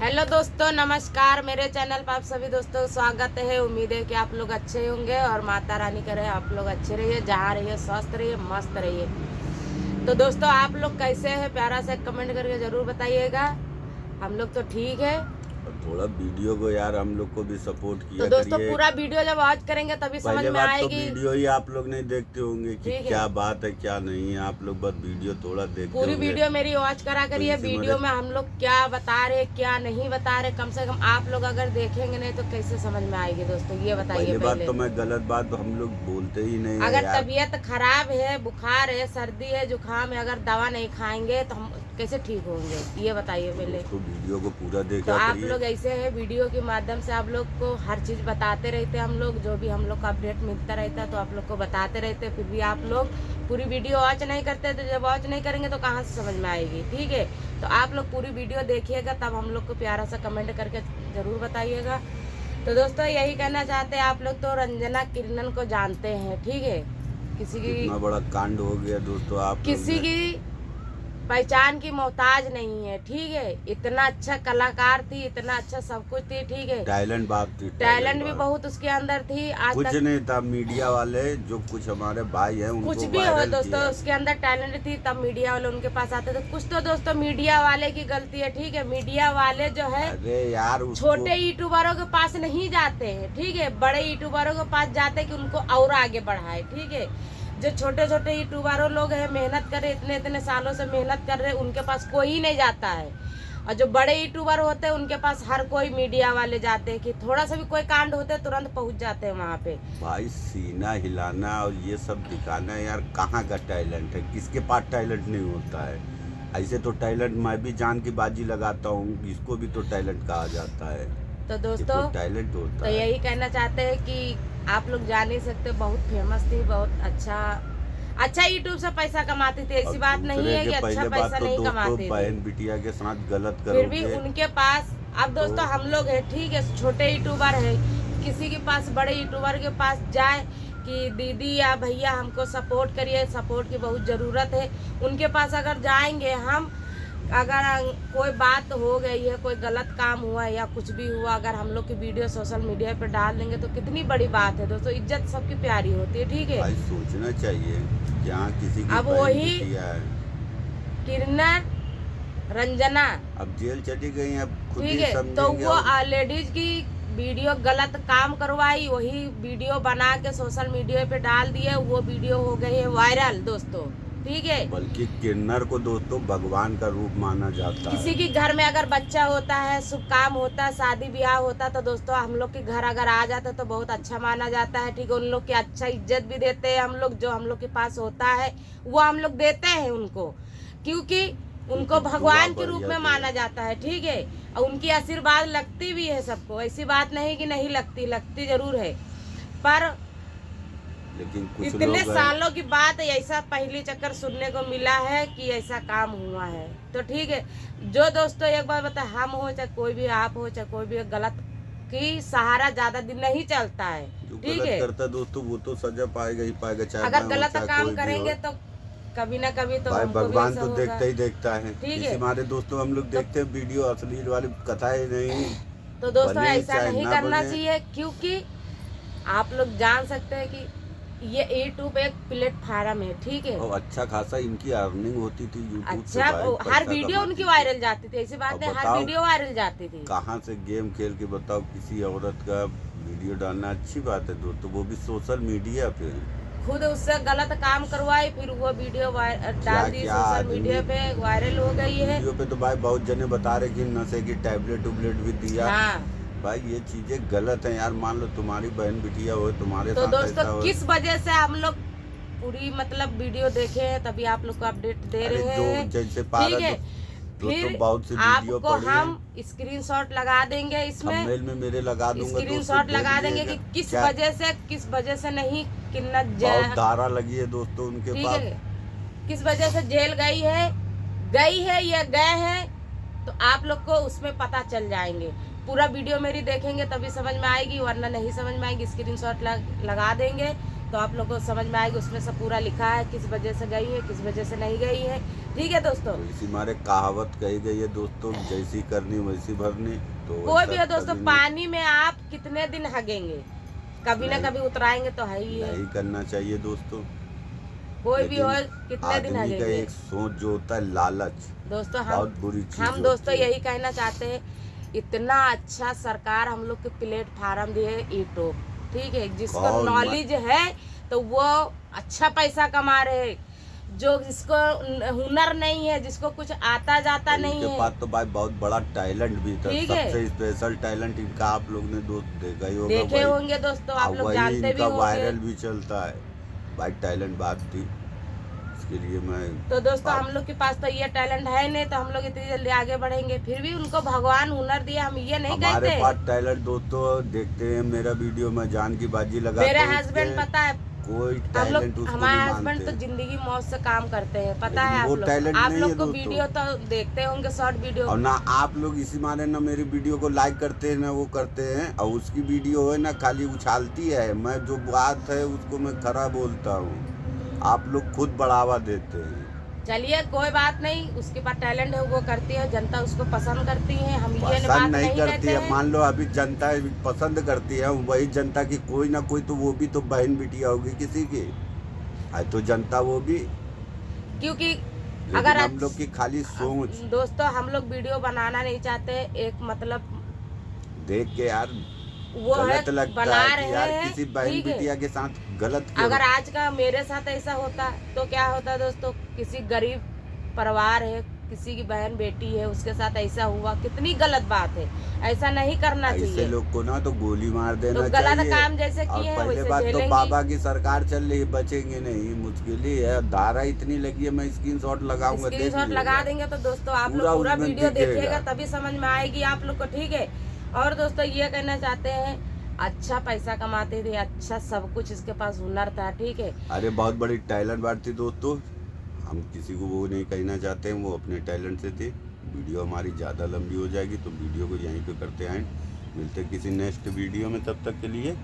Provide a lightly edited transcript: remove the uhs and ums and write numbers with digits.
Hello दोस्तों, नमस्कार। मेरे चैनल पर आप सभी दोस्तों का स्वागत है। उम्मीद है कि आप लोग अच्छे होंगे और माता रानी करे आप लोग अच्छे रहिए, जहाँ रहिए स्वस्थ रहिए, मस्त रहिए। तो दोस्तों, आप लोग कैसे हैं? प्यारा से कमेंट करके ज़रूर बताइएगा। हम लोग तो ठीक है। और थोड़ा वीडियो को यार हम लोग को भी सपोर्ट तो किया दोस्तों, करिए। पूरा वीडियो जब वॉच करेंगे तभी समझ पहले में बात तो आएगी। वीडियो ही आप लोग नहीं देखते होंगे कि ठीक है। क्या बात है क्या नहीं है। आप लोग बस वीडियो थोड़ा देखते पूरी होंगे। वीडियो मेरी वॉच करा करिए। इसी वीडियो वजह में हम लोग क्या बता रहे क्या नहीं बता रहे, कम से कम आप लोग अगर देखेंगे नहीं तो कैसे समझ में आएगी दोस्तों, ये बताइए। पहले बात पहले तो मैं गलत बात हम लोग बोलते ही नहीं है अगर यार। तबीयत खराब है, बुखार है, सर्दी है, जुकाम है, अगर दवा नहीं खाएंगे तो हम कैसे ठीक होंगे, ये बताइए पहले। तो वीडियो को पूरा तो देखा आप करिए। लोग ऐसे हैं, वीडियो के माध्यम से आप लोग को हर चीज़ बताते रहते हैं। हम लोग जो भी हम लोग का अपडेट मिलता रहता है तो आप लोग को बताते रहते हैं। फिर भी आप लोग पूरी वीडियो वॉच नहीं करते, तो जब वॉच नहीं करेंगे तो कहाँ से समझ में आएगी। ठीक है, तो आप लोग पूरी वीडियो देखिएगा, तब हम लोग को प्यारा सा कमेंट करके ज़रूर बताइएगा। तो दोस्तों, यही कहना चाहते हैं, आप लोग तो रंजना किरणन को जानते हैं। ठीक है, किसी की इतना बड़ा कांड हो गया दोस्तों। आप लोग किसी की पहचान की मोहताज नहीं है। ठीक है, इतना अच्छा कलाकार थी, इतना अच्छा सब कुछ थी। ठीक है, टैलेंट बात थी, टैलेंट भी बात। बहुत उसके अंदर थी। आज कुछ तक नहीं था। मीडिया वाले जो कुछ हमारे भाई हैं कुछ उनको भी हो वायरल दोस्तों, किया। उसके अंदर टैलेंट थी, तब मीडिया वाले उनके पास आते थे। कुछ तो दोस्तों मीडिया वाले की गलती है। ठीक है, मीडिया वाले जो है अरे यार छोटे यूट्यूबरों के पास नहीं जाते हैं। ठीक है, बड़े यूट्यूबरों के पास जाते हैं कि उनको और आगे बढ़ाए। ठीक है, जो छोटे छोटे यूट्यूबरों लोग हैं, मेहनत कर रहे, इतने इतने सालों से मेहनत कर रहे, उनके पास कोई नहीं जाता है। और जो बड़े यूट्यूबर होते हैं उनके पास हर कोई मीडिया वाले जाते हैं कि थोड़ा सा भी कोई कांड होते हैं तुरंत पहुंच जाते हैं वहाँ पे। भाई सीना हिलाना और ये सब दिखाना यार कहाँ का टैलेंट है? किसके पास टैलेंट नहीं होता है? ऐसे तो टैलेंट मैं भी जान की बाजी लगाता हूँ, इसको भी तो टैलेंट कहा जाता है। तो ये दोस्तों, तो टैलेंट होता तो है। यही कहना चाहते हैं कि आप लोग जान ही सकते, बहुत फेमस थी, बहुत अच्छा यूट्यूब से पैसा कमाती थी। ऐसी और बात नहीं दूसरे है के कि अच्छा पहले पैसा बात तो नहीं दोस्तों कमाती थी, बहन बिटिया के साथ गलत फिर भी करोगे उनके पास। अब दोस्तों, हम लोग है, ठीक है, छोटे यूट्यूबर है, किसी के पास बड़े यूट्यूबर के पास जाए कि दीदी या भैया हमको सपोर्ट करिए, सपोर्ट की बहुत ज़रूरत है, उनके पास अगर जाएंगे हम, अगर कोई बात हो गई है, कोई गलत काम हुआ है या कुछ भी हुआ, अगर हम लोग की वीडियो सोशल मीडिया पर डाल देंगे तो कितनी बड़ी बात है दोस्तों। इज्जत सबकी प्यारी होती है। ठीक है, भाई सोचना चाहिए जहाँ किसी की अब बहन वही बिटिया है। किरणन रंजना, अब जेल चली गई, अब खुद ठीक ही है, तो समझेंगे। वो और लेडीज की वीडियो गलत काम करवाई, वही वीडियो बना के सोशल मीडिया पे डाल दिए, वो वीडियो हो गई है वायरल दोस्तों। ठीक है, बल्कि किन्नर को दोस्तों भगवान का रूप माना जाता है। किसी के घर में अगर बच्चा होता है, शुभ काम होता है, शादी ब्याह होता है, तो दोस्तों हम लोग के घर अगर आ जाता है तो बहुत अच्छा माना जाता है। ठीक है, उन लोग की अच्छा इज्जत भी देते हैं हम लोग, जो हम लोग के पास होता है वो हम लोग देते हैं उनको, क्योंकि उनको भगवान के रूप में माना जाता है। ठीक है, और उनकी आशीर्वाद लगती भी है सबको, ऐसी बात नहीं कि नहीं लगती, लगती जरूर है। पर लेकिन कुछ इतने लोग सालों की बात है, ऐसा पहली चक्कर सुनने को मिला है कि ऐसा काम हुआ है। तो ठीक है, जो दोस्तों एक बार बता, हम हो चाहे कोई भी, आप हो चाहे कोई भी, गलत की सहारा ज्यादा दिन नहीं चलता है। जो ठीक गलत है, करता दोस्तों वो तो सजा पाएगा ही पाएगा, चाहे अगर मैं हो, गलत चाहे काम कोई भी करेंगे हो। तो कभी ना कभी तो भाई हमको भी भगवान ऐसा तो होगा। देखता ही देखता है। ठीक इसी है, हमारे दोस्तों हम लोग देखते हैं वीडियो, अश्लील वाली कथाएं नहीं तो दोस्तों बने ऐसा चाहे नहीं ना करना बने। चाहिए, क्योंकि आप लोग जान सकते हैं कि ये यूट्यूब एक प्लेटफार्म है। ठीक है, और अच्छा खासा इनकी अर्निंग होती थी यूट्यूब से। अच्छा, भाई हर पैसा वीडियो कमाती उनकी थी। वायरल जाती थी, ऐसी बात अब नहीं, हर बताओ वीडियो वायरल जाती थी। कहाँ से गेम खेल के बताओ किसी औरत का वीडियो डालना अच्छी बात है दोस्तों, वो भी सोशल मीडिया पे। खुद उससे गलत काम करवाई, फिर वो वीडियो डाल दी क्या सोशल आदमी मीडिया पे, वायरल हो गई है। वीडियो पे तो भाई बहुत जने बता रहे कि नशे की टैबलेट उबलेट भी दिया। हाँ, भाई ये चीजें गलत हैं यार। मान लो तुम्हारी बहन बिटिया हो, तुम्हारे तो साथ दोस्तों ऐसा हो। किस वजह से हम लोग पूरी मतलब वीडियो देखे हैं, तभी आप लोग को अपडेट दे अरे रहे जो हैं। जैसे ठीक है, दोस्तों फिर बहुत सी वीडियो आपको पड़ी है। हम स्क्रीनशॉट लगा देंगे, इसमें थंबनेल में मेरे लगा दूंगा, स्क्रीनशॉट लगा देंगे कि किस वजह से नहीं किन्नत बहुत धारा लगी है दोस्तों उनके ठीक पास। है, किस वजह से जेल गई है या गए हैं, तो आप लोग को उसमें पता चल जाएंगे। पूरा वीडियो मेरी देखेंगे तभी समझ में आएगी, वरना नहीं समझ में आएगी। स्क्रीनशॉट लगा देंगे तो आप लोगों को समझ में आएगी, उसमें सब पूरा लिखा है किस वजह से गई है, किस वजह से नहीं गई है। ठीक है दोस्तों, तो इसी मारे कहावत कही गई है दोस्तों, जैसी करनी वैसी भरनी। तो कोई भी वैसा हो दोस्तों, कभी पानी में आप कितने दिन हगेंगे, कभी ना नहीं- कभी उतराएंगे तो है ही है। नहीं करना चाहिए दोस्तों। कोई भी हो लेकिन कितने दिन आदमी का हगेंगे एक सोच जो होता है लालच, दोस्तों। बहुत बुरी चीज हम होती दोस्तों है। यही कहना चाहते हैं, इतना अच्छा सरकार हम लोग के प्लेटफार्म दिए यूट्यूब, ठीक है, जिसको कौन नॉलेज है तो वो अच्छा पैसा कमा रहे हैं। जो जिसको हुनर नहीं है, जिसको कुछ आता जाता और नहीं इनके है, पास तो भाई बहुत बड़ा टैलेंट भी था। ठीक है। सबसे स्पेशल टैलेंट इनका आप लोग ने दोस्त देखा ही होगा। देखे होंगे दोस्तों, आप लोग वही जानते भी इनका होंगे। वायरल भी चलता है भाई, टैलेंट बात थी। इसके लिए मैं तो दोस्तों हम लोग के पास तो ये टैलेंट है नहीं, तो हम लोग इतनी जल्दी आगे बढ़ेंगे। फिर भी उनको भगवान हुनर दिया, हम ये नहीं हमारे कहते। पास टैलेंट दोस्तों देखते हैं मेरा वीडियो में जान की बाजी लगाता मेरे हूं, हस्बैंड उसके पता है, कोई हम टैलेंट लोग, उसको हमारे नहीं हस्बैंड तो मानते। जिंदगी मौत से काम करते हैं, पता लेकिन है वो आप लोग। टैलेंट आप नहीं लोग है को दोस्तों। वीडियो तो देखते होंगे, शॉर्ट वीडियो। और ना आप लोग इसी मारे ना मेरी वीडियो को लाइक करते हैं ना वो करते हैं, और उसकी वीडियो है ना खाली उछालती है। मैं जो बात है उसको मैं खरा बोलता हूँ, आप लोग खुद बढ़ावा देते हैं। चलिए कोई बात नहीं, उसके पास टैलेंट है, वो करती है, जनता उसको पसंद करती है, हम ये बात पसंद नहीं नहीं करती कहते है, हैं। मान लो अभी जनता पसंद करती है, वही जनता की कोई ना कोई तो वो भी तो बहन बिटिया होगी किसी की, है तो जनता वो भी। क्योंकि लेकिन अगर हम लोग की खाली सोच दोस्तों हम लोग वीडियो बनाना नहीं चाहते, एक मतलब देख के यार वो है गलत लगता बना है रहे कि यार हैं, किसी बहन ठीक है। बिटिया के साथ गलत क्यों। अगर आज का मेरे साथ ऐसा होता तो क्या होता दोस्तों, किसी गरीब परिवार है, किसी की बहन बेटी है, उसके साथ ऐसा हुआ, कितनी गलत बात है, ऐसा नहीं करना ऐसे चाहिए। लोग को ना तो गोली मार देना तो गलत चाहिए। काम जैसे और किए हैं पहले वैसे बात तो झेलेंगी। बाबा की सरकार चल रही, बचेंगे नहीं, मुश्किल ही है। धारा इतनी लगी है, मैं स्क्रीनशॉट लगाऊंगा, देख स्क्रीनशॉट लगा लीजिएगा। देंगे तो दोस्तों आप पूरा लोग पूरा उसमें वीडियो दिखेगा। देखिएगा तभी समझ में आएगी आप लोग को, ठीक है। और दोस्तों ये कहना चाहते हैं, अच्छा पैसा कमाते थे, अच्छा सब कुछ इसके पास हुनर था, ठीक है। अरे बहुत बड़ी टैलेंट बात थी दोस्तों, हम किसी को वो नहीं कहना चाहते हैं, वो अपने टैलेंट से थे। वीडियो हमारी ज़्यादा लंबी हो जाएगी तो वीडियो को यहीं पे करते हैं। मिलते हैं किसी नेक्स्ट वीडियो में, तब तक के लिए